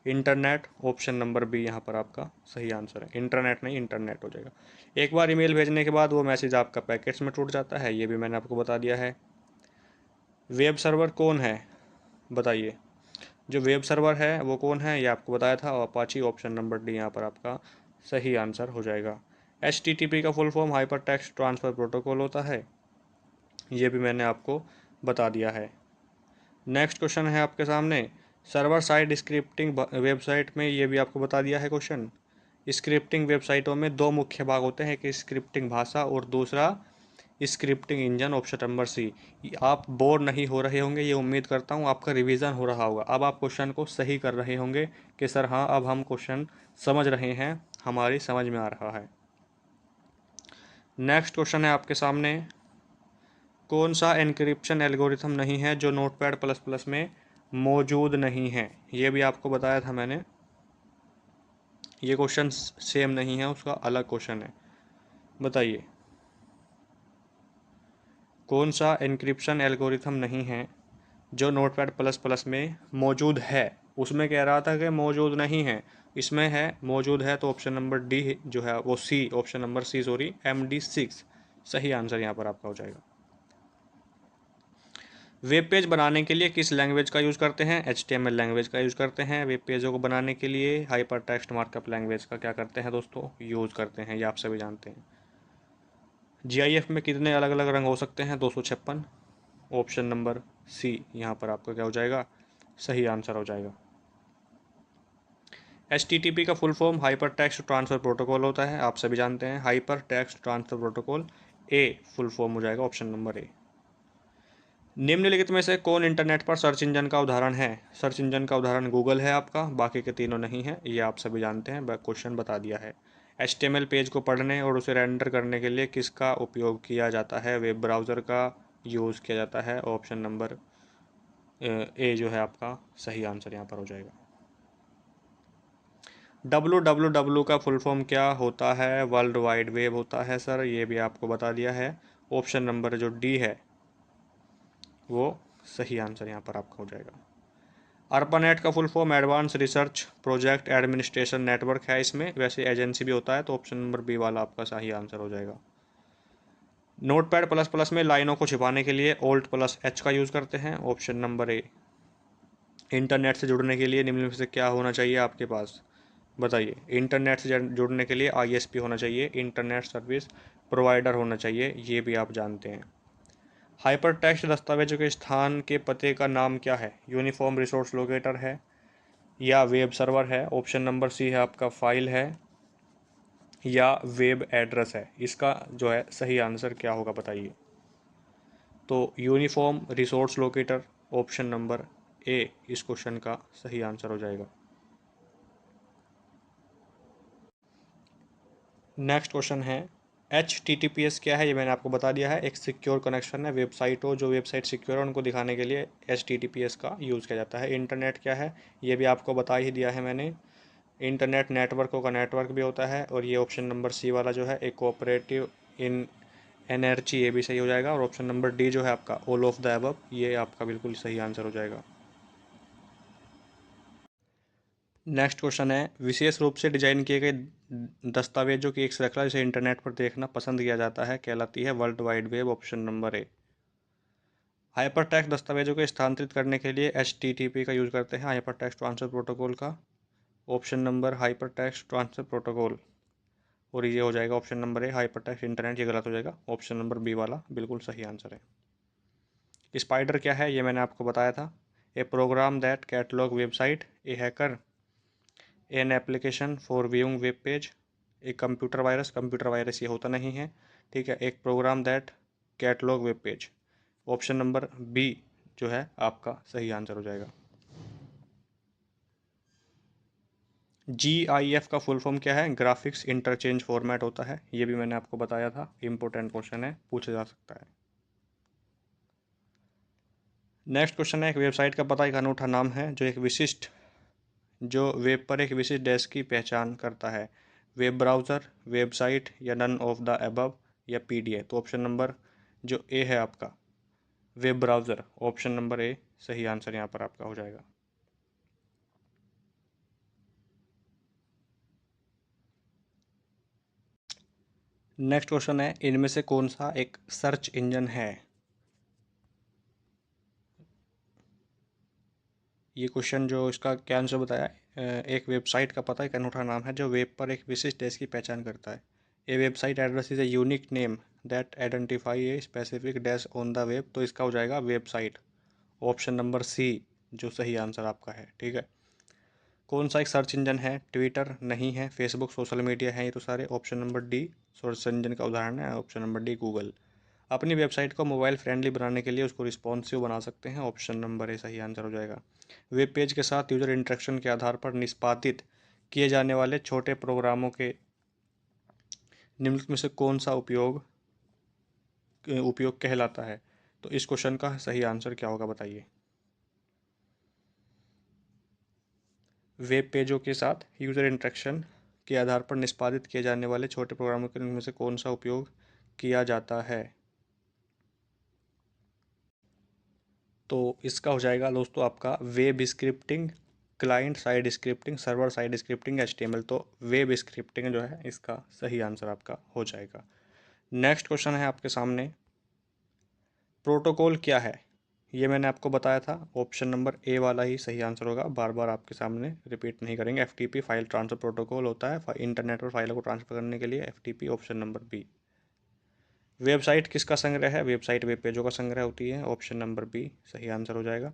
इंटरनेट, ऑप्शन नंबर बी यहाँ पर आपका सही आंसर है। इंटरनेट नहीं, इंटरनेट हो जाएगा। एक बार ईमेल भेजने के बाद वो मैसेज आपका पैकेट्स में टूट जाता है, ये भी मैंने आपको बता दिया है। वेब सर्वर कौन है? बताइए, जो वेब सर्वर है वो कौन है, ये आपको बताया था, अपाची, ऑप्शन नंबर डी यहाँ पर आपका सही आंसर हो जाएगा। HTTP का full form hyper text transfer protocol होता है, ये भी मैंने आपको बता दिया है। नेक्स्ट क्वेश्चन है आपके सामने, सर्वर साइड स्क्रिप्टिंग वेबसाइट में, ये भी आपको बता दिया है क्वेश्चन। स्क्रिप्टिंग वेबसाइटों में दो मुख्य भाग होते हैं, एक स्क्रिप्टिंग भाषा और दूसरा scripting engine, option number C. आप बोर नहीं हो रहे होंगे, ये उम्मीद करता हूँ, आपका रिवीजन हो रहा होगा। अब आप क्वेश्चन को सही कर रहे होंगे कि सर हाँ, अब हम क्वेश्चन समझ रहे हैं, हमारी समझ में आ रहा है। नेक्स्ट क्वेश्चन है आपके सामने, कौन सा एन्क्रिप्शन एल्गोरिथम नहीं है जो नोटपैड प्लस प्लस में मौजूद नहीं है? ये भी आपको बताया था मैंने। ये क्वेश्चन सेम नहीं है, उसका अलग क्वेश्चन है। बताइए, कौन सा एन्क्रिप्शन एल्गोरिथम नहीं है जो नोटपैड प्लस प्लस में मौजूद है? उसमें कह रहा था कि मौजूद नहीं है, इसमें है मौजूद है, तो ऑप्शन नंबर डी जो है वो C, option number C sorry, MD6 सही आंसर यहाँ पर आपका हो जाएगा। वेब पेज बनाने के लिए किस लैंग्वेज का यूज़ करते हैं? HTML लैंग्वेज का यूज़ करते हैं। वेब पेजों को बनाने के लिए हाइपर टेक्स्ट मार्कअप लैंग्वेज का क्या करते हैं दोस्तों? यूज़ करते हैं, ये आप सभी जानते हैं। GIF में कितने अलग अलग रंग हो सकते हैं? 256। ऑप्शन नंबर सी यहाँ पर आपका क्या हो जाएगा, सही आंसर हो जाएगा। HTTP का full form hyper text transfer protocol होता है, आप सभी जानते हैं। Hyper text transfer protocol a full form हो जाएगा, ऑप्शन नंबर ए। निम्नलिखित में से कौन इंटरनेट पर सर्च इंजन का उदाहरण है? सर्च इंजन का उदाहरण गूगल है आपका, बाकी के तीनों नहीं है, ये आप सभी जानते हैं, क्वेश्चन बता दिया है। HTML पेज को पढ़ने और उसे रेंडर करने के लिए किसका उपयोग किया जाता है? वेब ब्राउज़र का यूज़ किया जाता है, ऑप्शन नंबर ए जो है आपका सही आंसर यहाँ पर हो जाएगा। www का फुल फॉर्म क्या होता है? वर्ल्ड वाइड वेब होता है सर, ये भी आपको बता दिया है। ऑप्शन नंबर जो डी है वो सही आंसर यहाँ पर आपका हो जाएगा। ARPANET का full form advance research project administration network है, इसमें वैसे एजेंसी भी होता है, तो ऑप्शन नंबर बी वाला आपका सही आंसर हो जाएगा। नोटपैड प्लस प्लस में लाइनों को छिपाने के लिए Alt+H का यूज़ करते हैं, ऑप्शन नंबर ए। इंटरनेट से जुड़ने के लिए निम्न में से क्या होना चाहिए आपके पास? बताइए। इंटरनेट से जुड़ने के लिए ISP होना चाहिए, इंटरनेट सर्विस प्रोवाइडर होना चाहिए, ये भी आप जानते हैं। हाइपर टेक्स्ट दस्तावेजों के स्थान के पते का नाम क्या है? यूनिफॉर्म रिसोर्स लोकेटर है या वेब सर्वर है, ऑप्शन नंबर सी है आपका फाइल है या वेब एड्रेस है। इसका जो है सही आंसर क्या होगा बताइए। तो uniform resource locator, option number ए इस क्वेश्चन का सही आंसर हो जाएगा। नेक्स्ट क्वेश्चन है HTTPS क्या है? ये मैंने आपको बता दिया है, एक सिक्योर कनेक्शन है। वेबसाइट हो जो वेबसाइट सिक्योर है उनको दिखाने के लिए HTTPS का यूज़ किया जाता है। इंटरनेट क्या है? ये भी आपको बता ही दिया है मैंने। इंटरनेट नेटवर्कों का नेटवर्क भी होता है, और ये ऑप्शन नंबर सी वाला जो है एक कोऑपरेटिव इन एनर्जी, ये भी सही हो जाएगा। और ऑप्शन नंबर डी जो है आपका ऑल ऑफ द अबव, ये आपका बिल्कुल सही आंसर हो जाएगा। नेक्स्ट क्वेश्चन है विशेष रूप से डिजाइन किए गए दस्तावेजों की एक श्रृंखला जिसे इंटरनेट पर देखना पसंद किया जाता है कहलाती है world wide web, option number ए। हाइपरटेक्स्ट दस्तावेजों को स्थानांतरित करने के लिए HTTP का यूज़ करते हैं, हाइपरटेक्स्ट ट्रांसफर प्रोटोकॉल का, option number hypertext transfer protocol, और ये हो जाएगा ऑप्शन नंबर ए हाइपरटेक्स्ट इंटरनेट, ये गलत हो जाएगा, ऑप्शन नंबर बी वाला बिल्कुल सही आंसर है। स्पाइडर क्या है? ये मैंने आपको बताया था। A program that catalog website, a hacker, an application for viewing web page, एक कंप्यूटर वायरस ये होता नहीं है, ठीक है। एक program that catalog web page, option number B जो है आपका सही आंसर हो जाएगा। GIF का फुल फॉर्म क्या है? ग्राफिक्स इंटरचेंज फॉर्मेट होता है, ये भी मैंने आपको बताया था, इंपॉर्टेंट क्वेश्चन है, पूछा जा सकता है। नेक्स्ट क्वेश्चन है एक वेबसाइट का पता एक अनूठा नाम है जो वेब पर एक विशिष्ट डेस्क की पहचान करता है। वेब ब्राउज़र, वेबसाइट या नन ऑफ द अबव या PDA, तो ऑप्शन नंबर जो ए है आपका वेब ब्राउज़र, ऑप्शन नंबर ए सही आंसर यहाँ पर आपका हो जाएगा। नेक्स्ट क्वेश्चन है इनमें से कौन सा एक सर्च इंजन है? ये क्वेश्चन जो इसका क्या आंसर बताया है, एक वेबसाइट का पता एक अनूठा नाम है जो वेब पर एक विशिष्ट देश की पहचान करता है। ए website address is a unique name that identify a specific dash on the web, तो इसका हो जाएगा वेबसाइट, ऑप्शन नंबर सी जो सही आंसर आपका है, ठीक है। कौन सा एक सर्च इंजन है? ट्विटर नहीं है, फेसबुक सोशल मीडिया है ये तो सारे, option number D search engine का उदाहरण है, ऑप्शन नंबर डी गूगल। अपनी वेबसाइट को मोबाइल फ्रेंडली बनाने के लिए उसको रिस्पॉन्सिव बना सकते हैं, ऑप्शन नंबर ए सही आंसर हो जाएगा। वेब पेज के साथ यूजर इंटरेक्शन के आधार पर निष्पादित किए जाने वाले छोटे प्रोग्रामों के निम्नलिखित में से कौन सा उपयोग कहलाता है? तो इस क्वेश्चन का सही आंसर क्या होगा बताइए। वेब पेजों के साथ यूजर इंटरेक्शन के आधार पर निष्पादित किए जाने वाले छोटे प्रोग्रामों के में से कौन सा उपयोग किया जाता है? तो इसका हो जाएगा दोस्तों आपका web scripting, client side scripting, server side scripting, HTML, तो वेब स्क्रिप्टिंग जो है इसका सही आंसर आपका हो जाएगा। नेक्स्ट क्वेश्चन है आपके सामने, प्रोटोकॉल क्या है? ये मैंने आपको बताया था, ऑप्शन नंबर ए वाला ही सही आंसर होगा, बार बार आपके सामने रिपीट नहीं करेंगे। FTP फाइल ट्रांसफर प्रोटोकॉल होता है, इंटरनेट पर फाइलों को ट्रांसफर करने के लिए FTP, option number B. Website किसका संग्रह है? वेबसाइट वेब पेजों का संग्रह होती है। ऑप्शन नंबर बी सही आंसर हो जाएगा।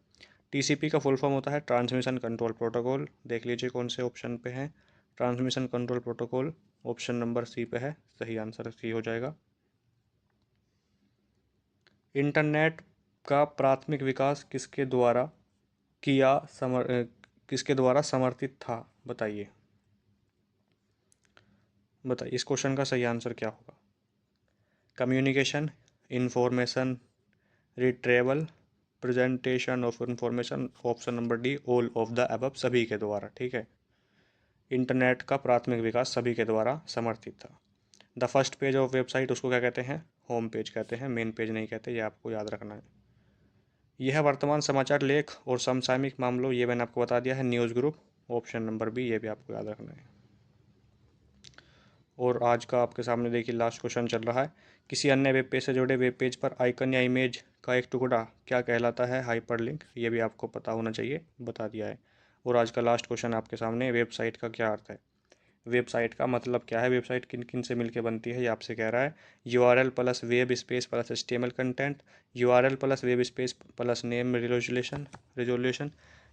टीसीपी का फुल फॉर्म होता है ट्रांसमिशन कंट्रोल प्रोटोकॉल। देख लीजिए कौन से ऑप्शन पे है transmission control protocol. Option number C पे है, सही आंसर सी हो जाएगा। इंटरनेट का प्राथमिक विकास किसके द्वारा समर्थित था? बताइए बताइए इस क्वेश्चन का सही आंसर क्या होगा? Communication, information retrieval, presentation of information. Option number D all of the above, सभी के द्वारा। ठीक है, इंटरनेट का प्राथमिक विकास सभी के द्वारा समर्थित था। The first page of website उसको क्या कहते हैं? होम पेज कहते हैं, मेन पेज नहीं कहते, ये आपको याद रखना है। यह वर्तमान समाचार लेख और समसामयिक मामलों, ये मैंने आपको बता दिया है, news group. Option number B, ये भी आपको याद रखना है। और आज का आपके सामने देखिए लास्ट क्वेश्चन चल रहा है। किसी अन्य वेब पेज से जुड़े वेब पेज पर आइकन या इमेज का एक टुकड़ा क्या कहलाता है? हाइपरलिंक। ये भी आपको पता होना चाहिए, बता दिया है। और आज का लास्ट क्वेश्चन आपके सामने, वेबसाइट का क्या अर्थ है? वेबसाइट का मतलब क्या है? वेबसाइट किन किन से मिलकर बनती है, ये आपसे कह रहा है। URL plus web space plus HTML content, URL plus web space plus name resolution,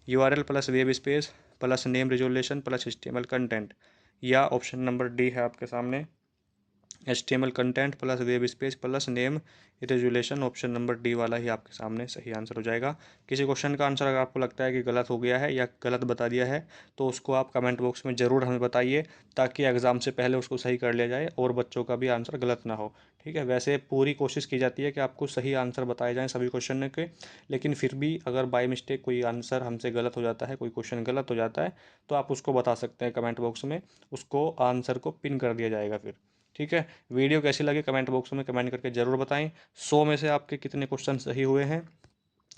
URL plus web space plus name resolution plus HTML content, या ऑप्शन नंबर डी है आपके सामने HTML content plus web space plus name resolution. Option number D वाला ही आपके सामने सही answer हो जाएगा। किसी क्वेश्चन का आंसर अगर आपको लगता है कि गलत हो गया है या गलत बता दिया है तो उसको आप कमेंट बॉक्स में ज़रूर हमें बताइए, ताकि एग्ज़ाम से पहले उसको सही कर लिया जाए और बच्चों का भी आंसर गलत ना हो। ठीक है, वैसे पूरी कोशिश की जाती है कि आपको सही आंसर बताए जाएँ सभी क्वेश्चन के, लेकिन फिर भी अगर बाय मिस्टेक कोई आंसर हमसे गलत हो जाता है, कोई क्वेश्चन गलत हो जाता है, तो आप उसको बता सकते हैं कमेंट बॉक्स में, उसको आंसर को पिन कर दिया जाएगा फिर। ठीक है, वीडियो कैसी लगी कमेंट बॉक्स में कमेंट करके ज़रूर बताएं। 100 में से आपके कितने क्वेश्चन सही हुए हैं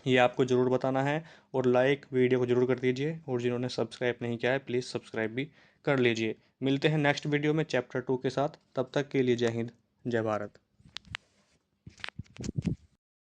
ये आपको ज़रूर बताना है। और लाइक वीडियो को ज़रूर कर दीजिए, और जिन्होंने सब्सक्राइब नहीं किया है प्लीज़ सब्सक्राइब भी कर लीजिए। मिलते हैं नेक्स्ट वीडियो में चैप्टर 2 के साथ, तब तक के लिए जय हिंद, जय भारत।